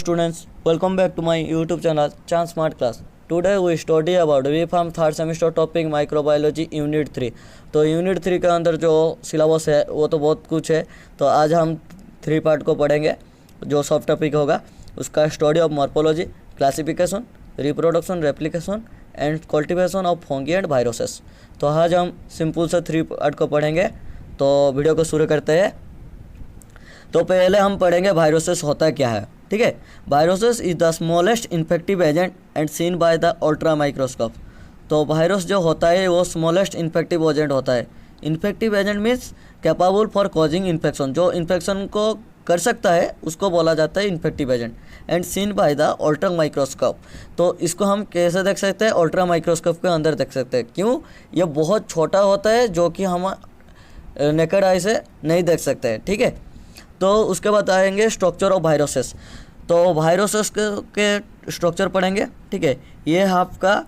Students, welcome back to my YouTube channel Chance Smart Class. Today we study about B.Pharm third semester topic microbiology unit 3. तो unit 3 के अंदर जो syllabus है वो तो बहुत कुछ है, तो आज हम 3 पार्ट को पढ़ेंगे. जो सब टॉपिक होगा उसका study of morphology, classification, reproduction, replication and cultivation of fungi and viruses. तो आज हम सिंपल से 3 पार्ट को पढ़ेंगे. तो वीडियो को शुरू करते हैं. तो पहले हम पढ़ेंगे वायरसेस होता क्या है. ठीक है, viruses is the smallest infective agent and seen by the ultra microscope. तो वायरस जो होता है वो स्मॉलेस्ट इन्फेक्टिव एजेंट होता है. Infective agent means capable for causing infection, जो इन्फेक्शन को कर सकता है उसको बोला जाता है infective agent. And seen by the ultra microscope. तो इसको हम कैसे देख सकते हैं? अल्ट्रा माइक्रोस्कोप के अंदर देख सकते हैं. क्यों? ये बहुत छोटा होता है जो कि हम नेकेड आई से नहीं देख सकते हैं. ठीक है, तो उसके बाद आएंगे स्ट्रक्चर ऑफ वायरसेस. तो वायरसेस के स्ट्रक्चर पढ़ेंगे. ठीक है, ये आपका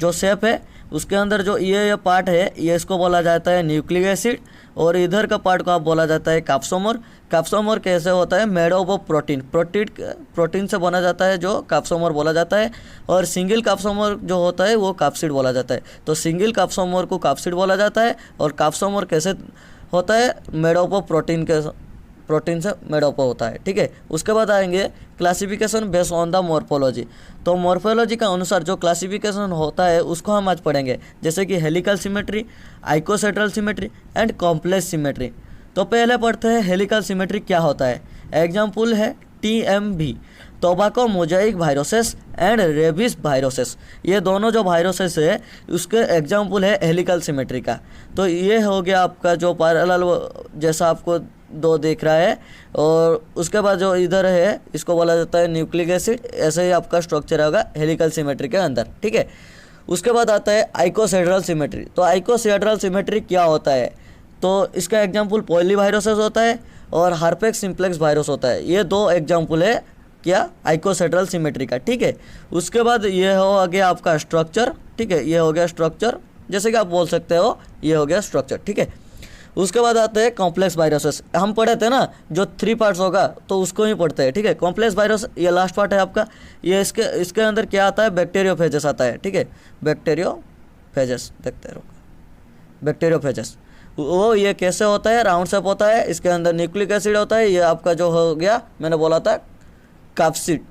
जो शेप है उसके अंदर जो ये पार्ट है ये इसको बोला जाता है न्यूक्लिक एसिड, और इधर का पार्ट को आप बोला जाता है कैप्सोमर. कैप्सोमर कैसे होता है? Made of protein. प्रोटीन से बना जाता है जो कैप्सोमर बोला जाता है. और सिंगल कैप्सोमर जो होता है वो कैप्सिड बोला जाता है. तो सिंगल कैप्सोमर को कैप्सिड बोला जाता है. और कैप्सोमर कैसे होता है? मेड ऑफ प्रोटीन से मेड अप होता है. ठीक है, उसके बाद आएंगे classification based on the morphology. तो मॉर्फोलॉजी का अनुसार जो क्लासिफिकेशन होता है उसको हम आज पढ़ेंगे, जैसे कि helical symmetry, icosahedral symmetry and complex symmetry. तो पहले पढ़ते हैं हेलिकल सिमेट्री क्या होता है. एग्जाम्पल है TMV, tobacco Mosaic viruses and rabies viruses. ये दोनों जो वायरसेस है उसके एग्जाम्पल है हेलिकल सिमेट्री का. तो ये हो गया आपका जो पैरेलल जैसा आपको 2 दिख रहा है, और उसके बाद जो इधर है इसको बोला जाता है न्यूक्लिक एसिड. ऐसे ही आपका स्ट्रक्चर होगा हेलिकल सिमेट्री के अंदर. ठीक है, उसके बाद आता है आइकोसेड्रल सिमेट्री. तो आइकोसेड्रल सिमेट्री क्या होता है? तो इसका एग्जाम्पल पॉली वायरसेस होता है और हार्पेक्स सिम्प्लेक्स वायरस होता है. ये 2 एग्जाम्पल है क्या आइकोसेड्रल सिमेट्री का. ठीक है, उसके बाद ये हो गया आपका स्ट्रक्चर. ठीक है, ये हो गया स्ट्रक्चर, जैसे कि आप बोल सकते हो ये हो गया स्ट्रक्चर. ठीक है, उसके बाद आते हैं कॉम्प्लेक्स वायरसेस. हम पढ़े थे ना जो 3 पार्ट्स होगा तो उसको ही पढ़ते हैं. ठीक है, कॉम्प्लेक्स वायरस ये लास्ट पार्ट है आपका. ये इसके अंदर क्या आता है? बैक्टीरियोफेजेस आता है. ठीक है, बैक्टीरियोफेजेस देखते रहो. बैक्टीरियोफेजेस वो ये कैसे होता है? राउंड शेप होता है, इसके अंदर न्यूक्लिक एसिड होता है. ये आपका जो हो गया मैंने बोला था कैप्सिड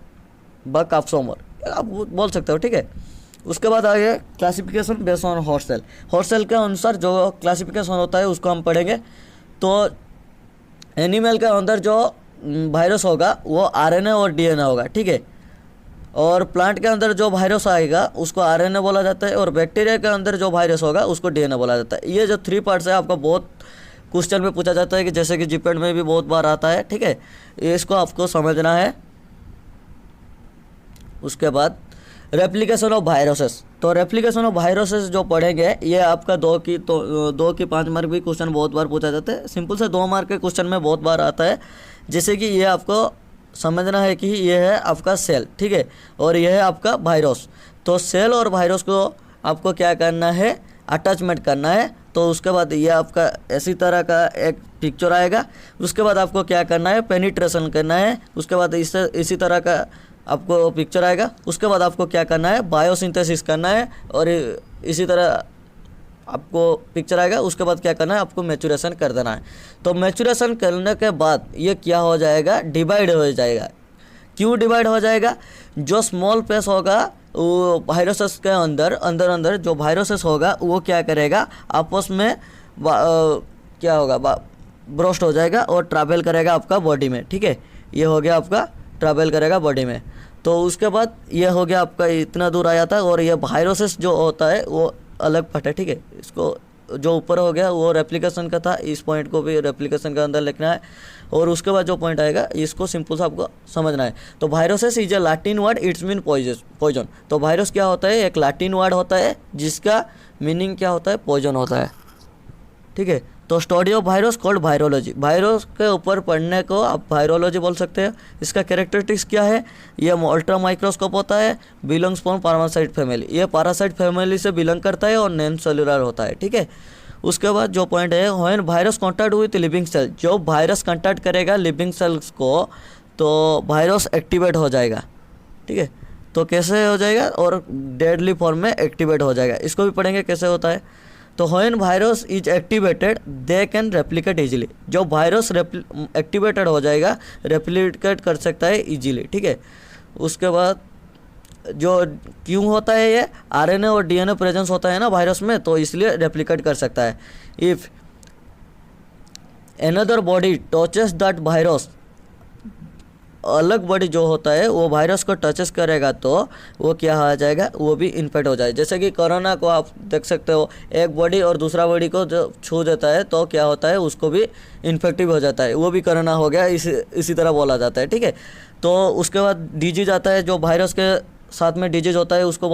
व कैप्सोमर आप बोल सकते हो. ठीक है, उसके बाद आ गया classification based on host cell. Host cell के अनुसार जो क्लासिफिकेशन होता है उसको हम पढ़ेंगे. तो एनिमल के अंदर जो वायरस होगा वो RNA और DNA होगा. ठीक है, और प्लांट के अंदर जो वायरस आएगा उसको RNA बोला जाता है, और बैक्टीरिया के अंदर जो वायरस होगा उसको DNA बोला जाता है. ये जो 3 पार्ट्स है आपका बहुत क्वेश्चन में पूछा जाता है, कि जैसे कि जीपेड में भी बहुत बार आता है. ठीक है, इसको आपको समझना है. उसके बाद रेप्लिकेशन ऑफ वायरसेस. तो रेप्लिकेशन ऑफ वायरसेस जो पढ़ेंगे ये आपका 2 की 5 मार्क भी क्वेश्चन बहुत बार पूछा जाता है. सिंपल से 2 मार्क के क्वेश्चन में बहुत बार आता है. जैसे कि ये आपको समझना है कि ये है आपका सेल. ठीक है, और ये है आपका वायरस. तो सेल और वायरस को आपको क्या करना है? अटैचमेंट करना है. तो उसके बाद ये आपका ऐसी तरह का एक पिक्चर आएगा. उसके बाद आपको क्या करना है? पेनिट्रेशन करना है. उसके बाद इसी तरह का आपको पिक्चर आएगा. उसके बाद आपको क्या करना है? बायोसिंथेसिस करना है, और इसी तरह आपको पिक्चर आएगा. उसके बाद क्या करना है? आपको मैच्योरेशन कर देना है. तो मैच्योरेशन करने के बाद ये क्या हो जाएगा? डिवाइड हो जाएगा. क्यों डिवाइड हो जाएगा? जो स्मॉल पेस होगा वो वायरसेस के अंदर जो वायरसेस होगा वो क्या करेगा? आपस में क्या होगा? ब्रोस्ट हो जाएगा और ट्रैवल करेगा आपका बॉडी में. ठीक है, ये हो गया आपका ट्रैवल करेगा बॉडी में. तो उसके बाद ये हो गया आपका इतना दूर आया था, और ये वायरसेस जो होता है वो अलग पार्ट है. ठीक है, इसको जो ऊपर हो गया वो रेप्लिकेशन का था, इस पॉइंट को भी रेप्लिकेशन के अंदर लिखना है. और उसके बाद जो पॉइंट आएगा इसको सिंपल से आपको समझना है. तो viruses is a Latin word, it's mean poison. तो वायरस क्या होता है? एक लैटिन वर्ड होता है जिसका मीनिंग क्या होता है? पॉइजन होता है. ठीक है, तो study of virus called virology. Virus के ऊपर पढ़ने को आप वायरोलॉजी बोल सकते हैं. इसका कैरेक्टरिस्टिक्स क्या है? ये अल्ट्रा माइक्रोस्कोप होता है, बिलोंग्स फ्रॉम पैरासाइट फैमिली. ये पैरासाइट फैमिली से बिलोंग करता है और नॉन सेलुलर होता है. ठीक है, उसके बाद जो पॉइंट है when virus contact with living cell, जो वायरस कॉन्टैक्ट करेगा लिविंग सेल्स को तो वायरस एक्टिवेट हो जाएगा, ठीक है। तो कैसे हो जाएगा, और डेडली फॉर्म में एक्टिवेट हो जाएगा। इसको भी पढ़ेंगे कैसे होता है। तो when virus is activated they can replicate easily. जो वायरस एक्टिवेटेड हो जाएगा रेप्लिकेट कर सकता है इजीली, ठीक है। उसके बाद जो क्यों होता है, ये आरएनए और डीएनए प्रेजेंस होता है ना वायरस में, तो इसलिए रेप्लिकेट कर सकता है। If another body touches that virus, अलग बॉडी जो होता है वो वायरस को टचेस करेगा तो वो क्या हो जाएगा, वो भी इन्फेक्ट हो जाए। जैसे कि कोरोना को आप देख सकते हो, एक बॉडी और दूसरा बॉडी को जो छू देता है तो क्या होता है, उसको भी इन्फेक्टिव हो जाता है, वो भी कोरोना हो गया, इसी तरह बोला जाता है, ठीक है। तो उसके बाद डिजीज आता है, जो वायरस के साथ में डिजीज होता है उसको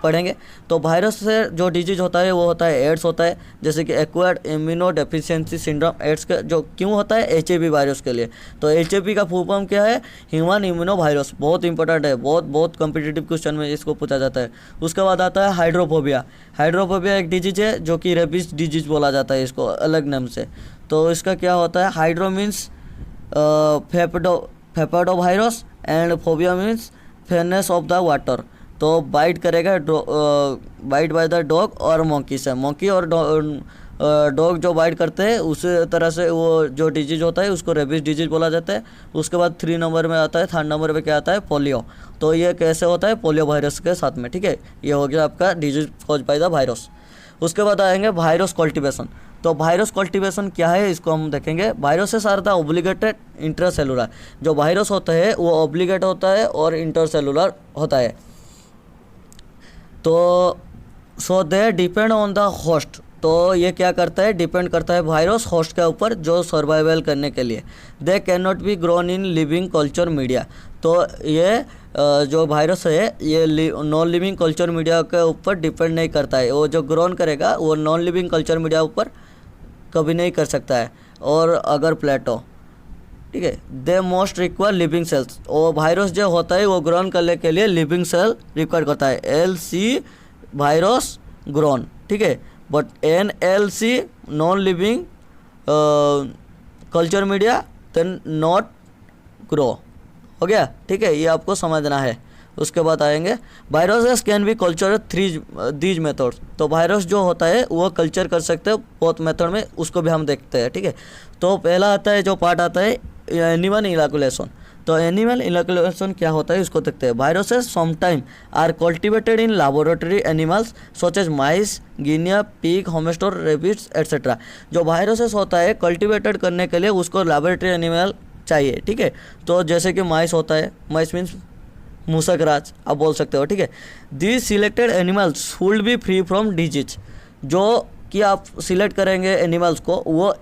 पढ़ेंगे। तो वायरस से जो डिजीज होता है वो होता है एड्स होता है, जैसे कि acquired immuno deficiency syndrome. AIDS का जो क्यों होता है, एचआईवी वायरस के लिए। तो एचआईवी का फुल फॉर्म क्या है, ह्यूमन इम्यूनो वायरस। बहुत इंपॉर्टेंट है, बहुत कॉम्पिटिटिव क्वेश्चन में इसको पूछा जाता है। उसके बाद आता है हाइड्रोफोबिया। हाइड्रोफोबिया एक डिजीज है जो कि रेबीज डिजीज बोला जाता है इसको अलग नाम से। तो इसका क्या होता है, हाइड्रो मीन्स फेपेडो virus and phobia means fairness of the water. तो बाइट करेगा बाइट बाय द डॉग और मंकी से। मंकी और डॉग जो बाइट करते हैं उसी तरह से वो जो डिजीज होता है उसको रेबीज डिजीज बोला जाता है। उसके बाद 3 नंबर में आता है, 3rd नंबर पे क्या आता है, पोलियो। तो ये कैसे होता है, पोलियो वायरस के साथ में, ठीक है। ये हो गया आपका disease cause by the virus. उसके बाद आएंगे वायरस कल्टीवेशन। तो वायरस कल्टीवेशन क्या है, इसको हम देखेंगे। Viruses are the obligated intercellular. जो वायरस होता है वो ऑब्लिगेट होता है और इंटरसेलुलर होता है। तो so they depend on the host. तो ये क्या करता है, डिपेंड करता है वायरस होस्ट के ऊपर जो सर्वाइवल करने के लिए। They can not be grown in living culture media. तो ये जो वायरस है ये नॉन लिविंग कल्चर मीडिया के ऊपर डिपेंड नहीं करता है। वो जो ग्रोन करेगा वो नॉन लिविंग कल्चर मीडिया ऊपर कभी नहीं कर सकता है। और अगर प्लेटो, ठीक है, they most require living cells. और वायरस जो होता है वो ग्रोन करने के लिए लिविंग सेल रिक्वायर करता है। LC वायरस ग्रोन, ठीक है, but NLC non living culture media then not grow. हो गया, ठीक है, ये आपको समझना है। उसके बाद आएंगे viruses can be culture these methods. तो वायरस जो होता है वो कल्चर कर सकते हैं बहुत मेथड में, उसको भी हम देखते हैं, ठीक है। तो पहला आता है जो पार्ट आता है एनिमल इनोकुलेशन। तो एनिमल इनोकुलेशन क्या होता है इसको देखते हैं। Viruses sometime are cultivated in laboratory animals such as mice, guinea pig, hamster, rabbits etcetera. जो वायरसेस होता है कल्टिवेटेड करने के लिए उसको लैबोरेटरी एनिमल चाहिए, ठीक है। तो जैसे कि माइस होता है, माइस मीन्स मूसक राज आप बोल सकते हो, ठीक है। This selected animals should be free from disease. जो कि आप सिलेक्ट करेंगे एनिमल्स को, वो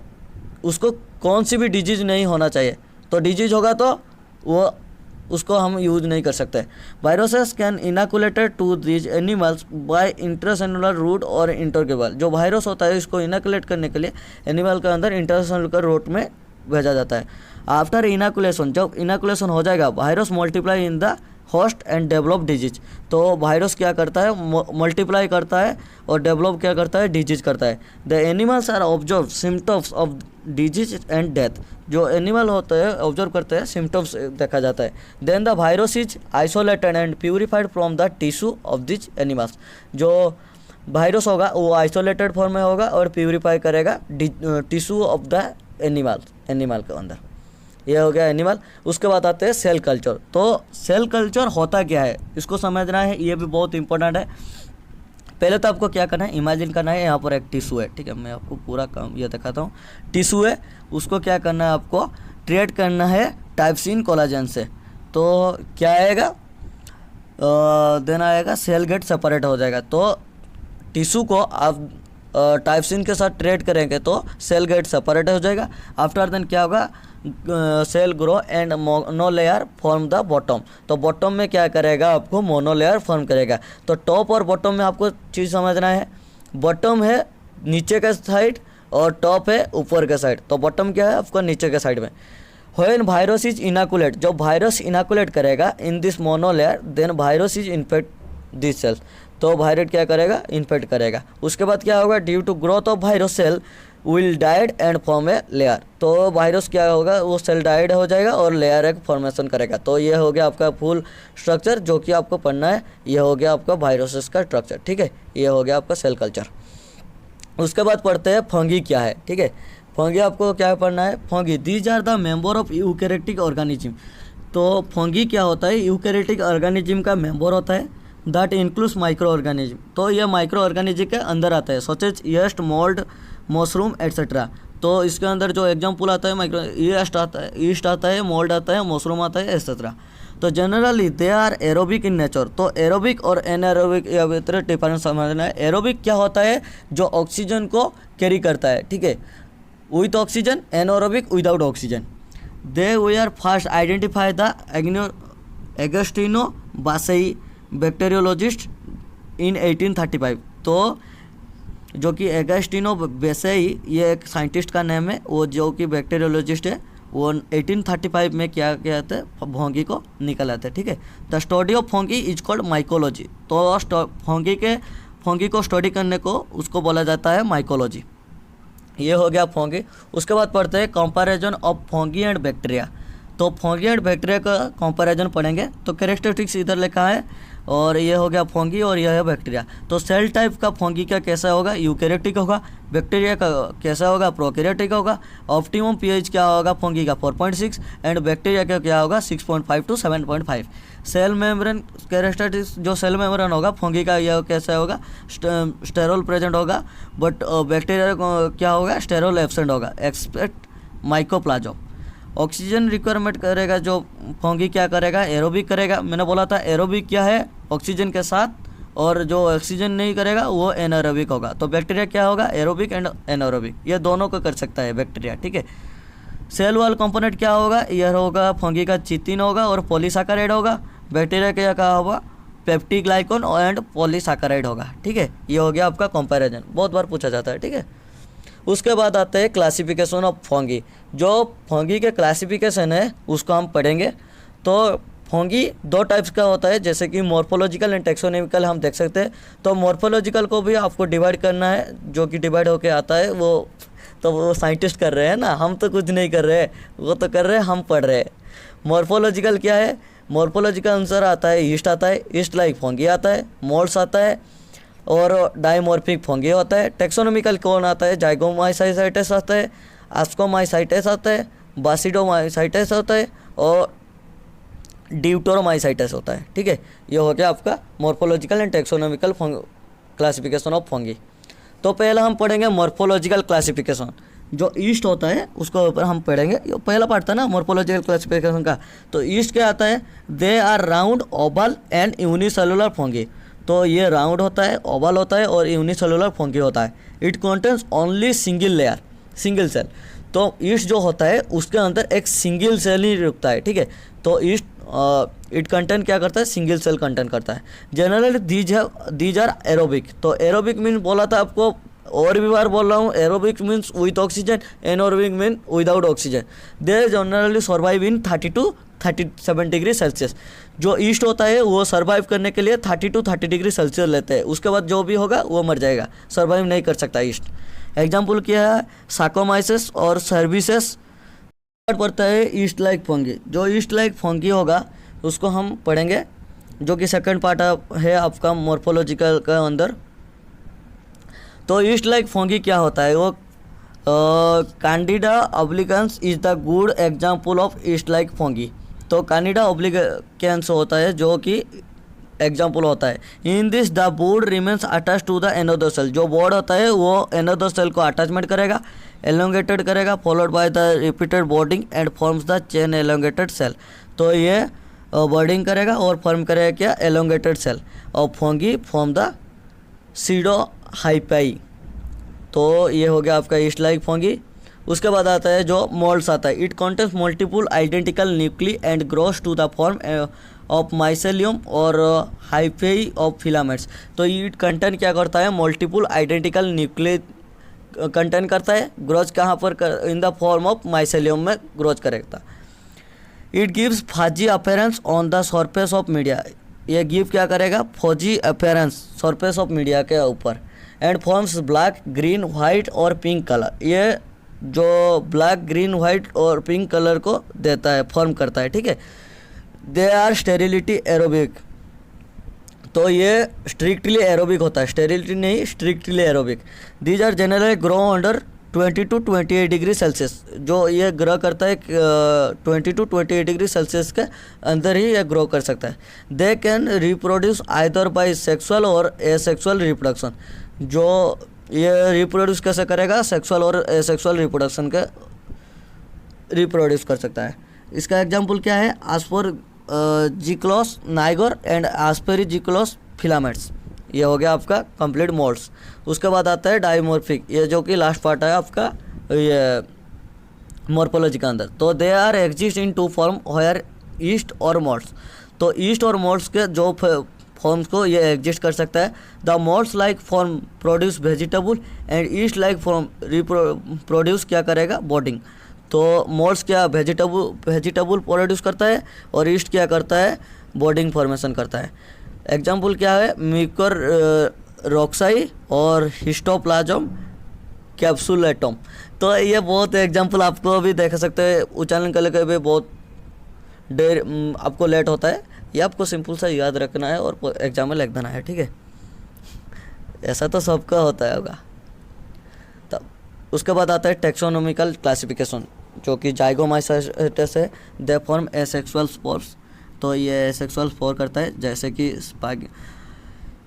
उसको कौन सी भी डिजीज नहीं होना चाहिए। तो डिजीज होगा तो वो उसको हम यूज नहीं कर सकते। Viruses can inoculated to these animals by intracellular route और इंटरकेबल। जो वायरस होता है इसको इनोकुलेट करने के लिए एनिमल के अंदर इंट्रासेलुलर रूट में भेजा जाता है। आफ्टर इनोकुलेशन, जब इनोकुलेशन हो जाएगा, virus multiply in the host and develop disease. तो वायरस क्या करता है, मल्टीप्लाई करता है और डेवलप क्या करता है, डिजीज करता है। The animals are observe symptoms of disease and death. जो एनिमल होते हैं ऑब्जर्व करते हैं, सिम्टम्स देखा जाता है। Then the virus is isolated and purified from the tissue of these animals. जो वायरस होगा वो आइसोलेटेड फॉर्म में होगा और प्यूरिफाई करेगा टिश्यू ऑफ द एनिमल के अंदर। ये हो गया एनिमल। उसके बाद आते हैं सेल कल्चर। तो सेल कल्चर होता क्या है इसको समझना है, ये भी बहुत इंपॉर्टेंट है। पहले तो आपको क्या करना है, इमेजिन करना है यहाँ पर एक टिश्यू है, ठीक है। मैं आपको पूरा काम ये दिखाता हूँ। टिश्यू है, उसको क्या करना है, आपको ट्रीट करना है टाइपसिन कोलाजन से। तो क्या आएगा, देन आएगा सेल गेट सेपरेट हो जाएगा। तो टिश्यू को आप टाइपसिन के साथ ट्रीट करेंगे तो सेल गेट सेपरेट हो जाएगा। आफ्टर देन क्या होगा, cell grow and monolayer form the bottom. तो बॉटम में क्या करेगा, आपको मोनोलेयर फॉर्म करेगा। तो टॉप और बॉटम में आपको चीज़ समझना है। बॉटम है नीचे के साइड और टॉप है ऊपर के साइड। तो बॉटम क्या है, आपको नीचे के साइड में। व्हेन वायरस इज इनोकुलेट, जब वायरस इनोकुलेट करेगा in this monolayer, then virus is infect these cells. तो वायरस क्या करेगा, इन्फेक्ट करेगा। उसके बाद क्या होगा, due to growth of virus cell will died and form a layer. तो वायरस क्या होगा, वो सेल डाइड हो जाएगा और लेयर एक फॉर्मेशन करेगा। तो ये हो गया आपका फुल स्ट्रक्चर जो कि आपको पढ़ना है। ये हो गया आपका वायरसेस का स्ट्रक्चर, ठीक है। ये हो गया आपका सेल कल्चर। उसके बाद पढ़ते हैं फंगी क्या है, ठीक है। फंगी आपको क्या पढ़ना है, fungi these are the member of eukaryotic organism. तो फंगी क्या होता है, यूकैरियोटिक ऑर्गेनिज्म का मेंबर होता है दैट इंक्लूड्स माइक्रो ऑर्गेनिज्म। तो ये माइक्रो ऑर्गेनिज्म के अंदर आता है, such as yeast, mould, mushroom etcetera. तो इसके अंदर जो एग्जाम्पल आता है माइक्रो यीस्ट आता है, मोल्ड आता है, मशरूम आता है एट्सेट्रा। तो generally they are aerobic in nature. तो एरोबिक और एनाएरोबिक या भीतर डिफरेंस समझना है। एरोबिक क्या होता है, जो ऑक्सीजन को कैरी करता है, ठीक है, with oxygen. Anaerobic without oxygen. They we are first identify the Agostino Bassi bacteriologist in 1835। तो जो कि एगस्टिनो बेसेई ये एक साइंटिस्ट का नाम है, वो जो कि बैक्टीरियोलॉजिस्ट है, वो 1835 में क्या कहते हैं, फंगी को निकल आते हैं, ठीक है। The study of fungi is called mycology. तो फंगी को स्टडी करने को उसको बोला जाता है माइकोलॉजी। ये हो गया फंगी। उसके बाद पढ़ते हैं comparison of fungi and bacteria. तो फंगी एंड बैक्टीरिया का कंपैरिजन पढ़ेंगे। तो कैरेक्टरिस्टिक्स इधर लिखा है और ये हो गया फंगी और यह है बैक्टीरिया। तो सेल टाइप का फंगी का कैसा होगा, यूकैरियोटिक होगा। बैक्टीरिया का कैसा होगा, प्रोकैरियोटिक होगा। ऑप्टिमम पीएच क्या होगा फंगी का 4.6 एंड बैक्टीरिया का क्या होगा 6.5 to 7.5। सेल मेम्ब्रेन कैरेक्टरिस्टिक्स, जो सेल मेम्ब्रेन होगा फंगी का यह कैसा होगा, स्टेरोल प्रेजेंट होगा। बट बैक्टीरिया क्या होगा, स्टेरोल एब्सेंट होगा। Expect mycoplasma. ऑक्सीजन रिक्वायरमेंट करेगा जो फंगी क्या करेगा, एरोबिक करेगा। मैंने बोला था एरोबिक क्या है, ऑक्सीजन के साथ, और जो ऑक्सीजन नहीं करेगा वो एनारोबिक होगा। तो बैक्टीरिया क्या होगा, एरोबिक एंड एनारोबिक, ये दोनों को कर सकता है बैक्टीरिया, ठीक है। सेल वॉल कंपोनेंट क्या होगा, यह होगा फंगी का चितिन होगा और पॉलीसैकेराइड होगा। बैक्टीरिया का क्या होगा, पेप्टिग्लाइकन एंड पॉलीसैकेराइड होगा, ठीक है। ये हो गया आपका कंपैरिजन, बहुत बार पूछा जाता है, ठीक है। उसके बाद आते हैं क्लासिफिकेशन ऑफ फंगी। जो फंगी के क्लासिफिकेशन है उसको हम पढ़ेंगे। तो फंगी दो टाइप्स का होता है, जैसे कि मॉर्फोलॉजिकल एंड टेक्सोनॉमिकल हम देख सकते हैं। तो मॉर्फोलॉजिकल को भी आपको डिवाइड करना है, जो कि डिवाइड होके आता है वो साइंटिस्ट कर रहे हैं ना, हम तो कुछ नहीं कर रहे हैं, वो तो कर रहे हैं, हम पढ़ रहे हैं। मॉर्फोलॉजिकल क्या है, मॉर्फोलॉजिकल आंसर आता है ईस्ट आता है, ईस्ट लाइक फंगी आता है, मोल्ड्स आता है और डाइमॉर्फिक फंगी होता है। टेक्सोनॉमिकल कौन आता है, जाइगोमाइसाइटिस आता है, एस्कोमाइसाइटिस आता है, बासिडोमाइसाइटिस होता है और ड्यूटोरोमाइसाइटिस होता है, ठीक है। ये हो गया आपका morphological and taxonomical classification of fungi. तो पहला हम पढ़ेंगे मॉर्फोलॉजिकल क्लासिफिकेशन, जो ईस्ट होता है उसको ऊपर हम पढ़ेंगे। ये पहला पार्ट था ना मॉर्फोलॉजिकल क्लासिफिकेशन का। तो ईस्ट क्या आता है, they are round, oval and unicellular fungi. तो ये राउंड होता है, ओवल होता है और यूनिसेलुलर फंगी होता है। It contains only single layer, single cell. तो ईस्ट जो होता है उसके अंदर एक सिंगल सेल ही रुकता है, ठीक है। तो ईस्ट इट कंटेंट क्या करता है, सिंगल सेल कंटेंट करता है। Generally these are aerobic. तो एरोबिक मीन बोला था आपको, और भी बार बोल रहा हूँ, aerobic means with oxygen, anaerobic mean without oxygen. They generally survive in 30 to 37 degree Celsius. जो ईस्ट होता है वो सर्वाइव करने के लिए 30 to 30 डिग्री सेल्सियस लेते हैं, उसके बाद जो भी होगा वो मर जाएगा, सर्वाइव नहीं कर सकता ईस्ट। एग्जाम्पल क्या है, साकोमाइसिस और सर्विसेस। पड़ता है ईस्ट लाइक फंगी। जो ईस्ट लाइक फंगी होगा उसको हम पढ़ेंगे, जो कि सेकंड पार्ट है आपका मॉर्फोलॉजिकल का अंदर। तो ईस्ट लाइक फंगी क्या होता है, वो Candida albicans is the good example of yeast like fungi. तो कैंडिडा ऑब्लिगेंस होता है जो कि एग्जाम्पल होता है। In this the bud remains attach to the another cell. जो बोर्ड होता है वो एनोदर सेल को अटैचमेंट करेगा, एलोंगेटेड करेगा, followed by the repeated budding and forms the chain elongated cell. तो ये बोर्डिंग करेगा और फॉर्म करेगा क्या, एलोंगेटेड सेल। और fungi form the pseudo hyphae. तो ये हो गया आपका ईस्ट लाइक फंगी। उसके बाद आता है जो मोल्ड्स आता है। It contains multiple identical nuclei and grows to the form of mycelium और हाइफेई ऑफ फिलामेंट्स। तो इट कंटेंट क्या करता है, मल्टीपल आइडेंटिकल न्यूक्ली कंटेंट करता है, ग्रोज कहाँ पर in the form of mycelium में ग्रोज करेगा। It gives fuzzy appearance on the surface of media. ये गिव क्या करेगा, fuzzy appearance surface of media के ऊपर। And forms black, green, white और पिंक कलर। ये जो ब्लैक, ग्रीन, वाइट और पिंक कलर को देता है, फॉर्म करता है, ठीक है। दे आर स्टेरिलिटी एरोबिक, तो ये स्ट्रिक्टली एरोबिक होता है, स्टेरिलिटी नहीं, strictly aerobic. These are generally grow under 20 to 28 degree Celsius, जो ये ग्रो करता है 20 to 28 डिग्री सेल्सियस के अंदर ही ये ग्रो कर सकता है। They can reproduce either by sexual और एसेक्सुअल रिप्रोडक्शन, जो ये रिप्रोड्यूस कैसे करेगा, सेक्सुअल और एसेक्सुअल रिप्रोडक्शन के रिप्रोड्यूस कर सकता है। इसका एग्जाम्पल क्या है, आस्पर जिक्लोस नाइगर एंड आस्पेरिजिक्लोस फिलामेंट्स। ये हो गया आपका कंप्लीट मोड्स। उसके बाद आता है डाइमॉर्फिक, ये जो कि लास्ट पार्ट है आपका ये मॉर्फोलॉजी के अंदर। तो they are exist in two form where yeast और मोड्स, तो ईस्ट और मोड्स के जो फॉर्म्स को ये एग्जिस्ट कर सकता है। The moulds like form produce vegetable and yeast like form produce क्या करेगा, बोडिंग। तो मोड्स क्या वेजिटेबल प्रोड्यूस करता है और ईस्ट क्या करता है, बोडिंग फॉर्मेशन करता है। एग्जाम्पल क्या है, म्यूकर रोक्साई और हिस्टोप्लाज्म कैप्सुलेटम। तो ये बहुत एग्जाम्पल आपको भी देख सकते हैं, उच्चारण करने के भी बहुत देर आपको लेट होता है। ये आपको सिंपल सा याद रखना है और एग्जाम में लिख देना है, ठीक है। ऐसा तो सबका होता है होगा। तब उसके बाद आता है टेक्सोनोमिकल क्लासिफिकेशन, जो कि जाइगोमाइसेट्स है। दे फॉर्म एसेक्सुअल स्पोर्स, तो ये एसेक्सुअल स्पोर करता है, जैसे कि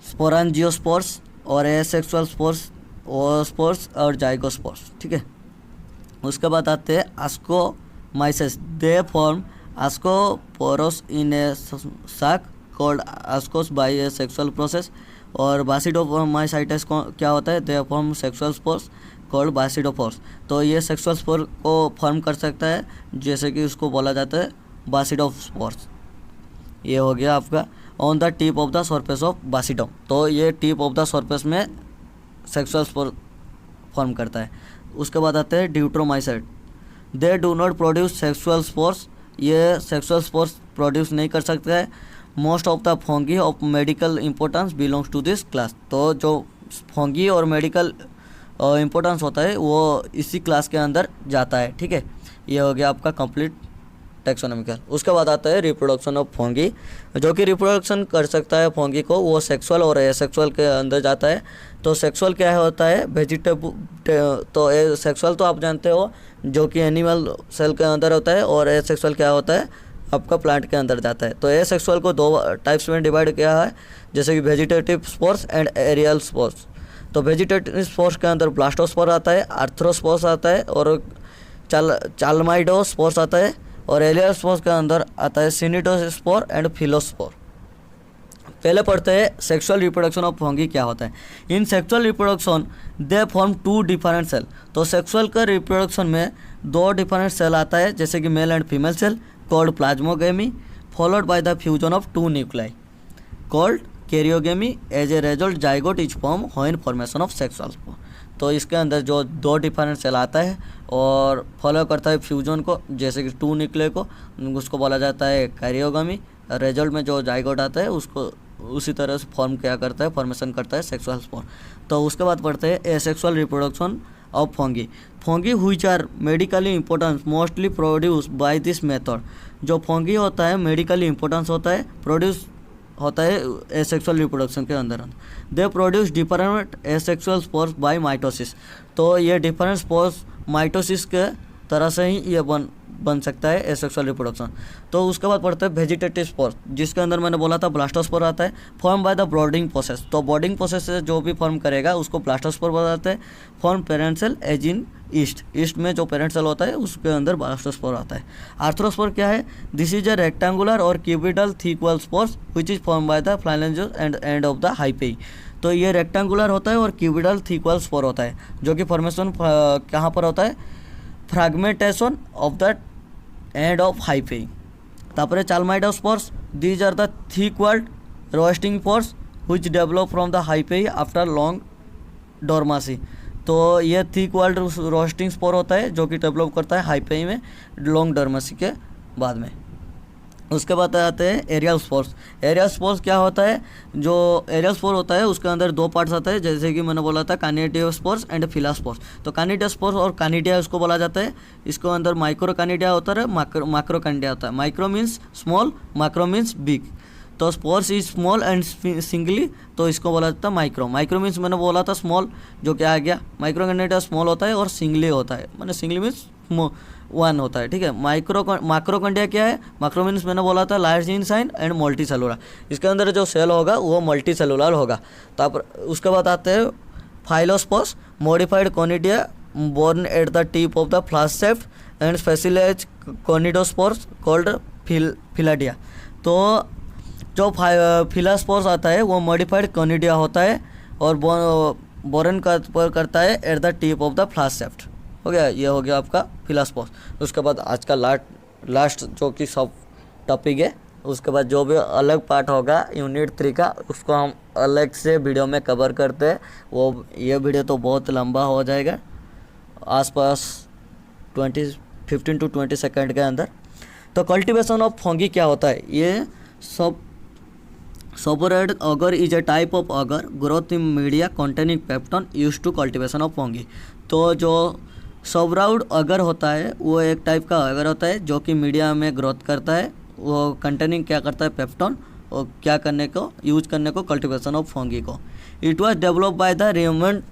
स्पोरांजियोस्पोर्स और एसेक्सुअल स्पोर्स, ओस्पोर्स और जाइगोस्पोर्स, ठीक है। उसके बाद आते हैं आस्कोमाइसेट्स। They form आस्कोपोरोस in a sac called ascus by a sexual process. और बासिडोमाइसाइटिस को क्या होता है, they form sexual spores called basidiospores. तो ये सेक्सुअल स्पोर को फॉर्म कर सकता है, जैसे कि उसको बोला जाता है बासिडोस्पोर्स। ये हो गया आपका on the tip of the surface of basidium, तो ये टिप ऑफ द सरफेस में सेक्सुअल स्पोर फॉर्म करता है। उसके बाद आते हैं deuteromycetes. They do not produce sexual spores, ये सेक्सुअल स्पोर्स प्रोड्यूस नहीं कर सकते हैं। Most of the fungi of medical importance belongs to this class, तो जो फंगी और मेडिकल इंपॉर्टेंस होता है वो इसी क्लास के अंदर जाता है, ठीक है। ये हो गया आपका कंप्लीट टेक्सोनोमिकल। उसके बाद आता है रिप्रोडक्शन ऑफ फंगी, जो कि रिप्रोडक्शन कर सकता है फंगी को, वो सेक्सुअल और एसेक्सुअल के अंदर जाता है। तो सेक्सुअल क्या होता है, वेजिटेबल, तो सेक्सुअल तो आप जानते हो जो कि एनिमल सेल के अंदर होता है, और एसेक्सुअल क्या होता है आपका प्लांट के अंदर जाता है। तो एसेक्सुअल को दो टाइप्स में डिवाइड किया है, जैसे कि vegetative spores and aerial spores. तो वेजिटेटिव स्पोर्स के अंदर ब्लास्टोस्पोर आता है, आर्थ्रोस्पोर्स आता है और चाल्माइडोस्पोर्स आता है, और एरियल स्पोर्स के अंदर आता है सिनिटोस्पोर एंड फिलोस्पोर। पहले पढ़ते हैं सेक्सुअल रिप्रोडक्शन ऑफ फंगी क्या होता है। In sexual reproduction they form 2 different cell. तो सेक्सुअल का रिप्रोडक्शन में 2 डिफरेंट सेल आता है, जैसे कि male and female cell called plasmogamy, followed by the fusion of 2 nuclei called karyogamy. As a result zygote is form when formation of sexual spore. तो इसके अंदर जो 2 डिफरेंट सेल आता है और फॉलो करता है फ्यूजन को, जैसे कि 2 न्यूक्लियर को, उसको बोला जाता है कैरियोगेमी। रिजल्ट में जो जाइगोट आता है उसको उसी तरह से फॉर्म क्या करता है, फॉर्मेशन करता है सेक्सुअल स्पोर। तो उसके बाद पढ़ते हैं asexual reproduction of fungi. Fungi which are medically importance mostly produce by this method. जो फंगी होता है मेडिकली इंपॉर्टेंस होता है, प्रोड्यूस होता है एसेक्सुअल रिप्रोडक्शन के अंदर। They produce different asexual spores by mitosis. तो ये डिफरेंट स्पोर्स माइटोसिस के तरह से ही ये बन सकता है एसेक्सुअल रिप्रोडक्शन। तो उसके बाद पढ़ते हैं वेजिटेटिव स्पोर, जिसके अंदर मैंने बोला था ब्लास्टोस्पोर आता है, फॉर्म बाय द ब्रॉडिंग प्रोसेस। तो ब्रॉडिंग प्रोसेस से जो भी फॉर्म करेगा उसको ब्लास्टोस्पोर बताते हैं। Form parent cell as in yeast में जो पेरेंट सेल होता है उसके अंदर ब्लास्टोस्पोर आता है। आर्थ्रोस्पोर क्या है, दिस इज ए रेक्टेंगुलर और cuboidal thick wall spores which is form by the फ्लाइलेंजियोस and end of the hyphae. तो ये रेक्टेंगुलर होता है और क्यूबिटल थिक वॉल स्पोर होता है, जो कि फॉर्मेशन कहाँ पर होता है, fragmentation of the end of hyphae. तापर chlamydospores, these are the thick walled resting spores which develop from the hyphae after long dormancy. तो ये थिक वॉल्ड रोस्टिंग स्पोर होता है जो कि डेवलप करता है हाइपेई में लॉन्ग डोरमासी के बाद में। उसके बाद आते हैं एरियल स्पोर्स। एरियल स्पोर्स क्या होता है, जो एरियल स्पोर होता है उसके अंदर दो पार्ट्स आते हैं, जैसे कि मैंने बोला था कानिडिया स्पोर्स एंड फिला स्पोर्स। तो कानिडिया स्पोर्स और कानिडिया उसको बोला जाता है। इसको अंदर माइक्रो कानिडिया होता है, माइक्रो कानिडिया होता है। Micro means small, micro means big. तो spores is small and singly, तो इसको बोला जाता है माइक्रो। माइक्रो मीन्स मैंने बोला था स्मॉल, जो क्या आ गया, माइक्रो कानिडिया स्मॉल होता है और सिंगली होता है, मैंने सिंगली मीन्स वन होता है, ठीक है। माइक्रो कंडिया क्या है, माइक्रो मीन्स मैंने बोला था large in size and multi cellular. इसके अंदर जो सेल होगा वो मल्टी सेलुलर होगा। तो उसके बाद आते हैं phialospores, modified conidia borne at the tip of the flask shaft and specialise conidiospores called phialides. तो जो फिलास्पोर्स आता है वो मॉडिफाइड कोनिडिया होता है और बोरन करता है eight the tip of the flask शेफ्ट। हो गया, ये हो गया आपका फिलास्पोर्स। उसके बाद आज का लास्ट जो कि सब टॉपिक है, उसके बाद जो भी अलग पार्ट होगा यूनिट 3 का, उसको हम अलग से वीडियो में कवर करते हैं। वो ये वीडियो तो बहुत लंबा हो जाएगा, आसपास 15 to 20 सेकंड के अंदर। तो कल्टीवेशन ऑफ फंगी क्या होता है, ये Sabouraud agar is a type of agar growth in media containing peptone use to cultivation of fungi. तो जो सबराउड अगर होता है वो एक टाइप का अगर होता है जो कि मीडिया में ग्रोथ करता है, वो कंटेनिंग क्या करता है, पेप्टन, और क्या करने को, यूज करने को, कल्टीवेशन ऑफ फंगी को। It was develop by the Raymond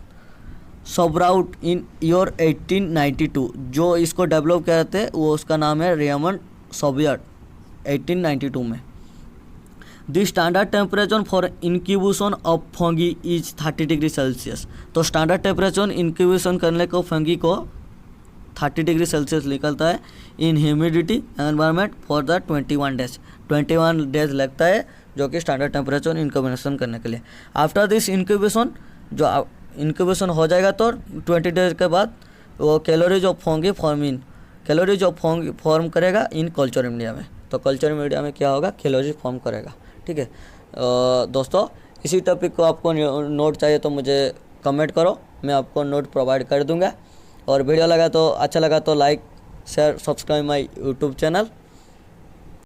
Sabouraud in year 1892। जो इसको डेवलप करते हैं वो उसका नाम है रेमंड सबराउड, 1892 में। The standard temperature for incubation of fungi is 30 degree Celsius. तो स्टैंडर्ड टेम्परेचर इंक्यूबेशन करने को फंगी को 30 डिग्री सेल्सियस निकलता है इन humidity environment for the 21 days लगता है, जो कि स्टैंडर्ड टेम्परेचर इंक्यूबेशन करने के लिए। आफ्टर दिस इंक्यूबेशन, जो इंक्यूबेशन हो जाएगा तो 20 डेज के बाद वो कैलोरीज ऑफ फंगी फॉर्म करेगा इन कल्चर मीडिया में। तो कल्चर मीडिया में क्या होगा, कैलोरीज फॉर्म करेगा, ठीक है। दोस्तों, इसी टॉपिक को आपको नोट चाहिए तो मुझे कमेंट करो, मैं आपको नोट प्रोवाइड कर दूंगा। और वीडियो अच्छा लगा तो like, share, subscribe my YouTube channel.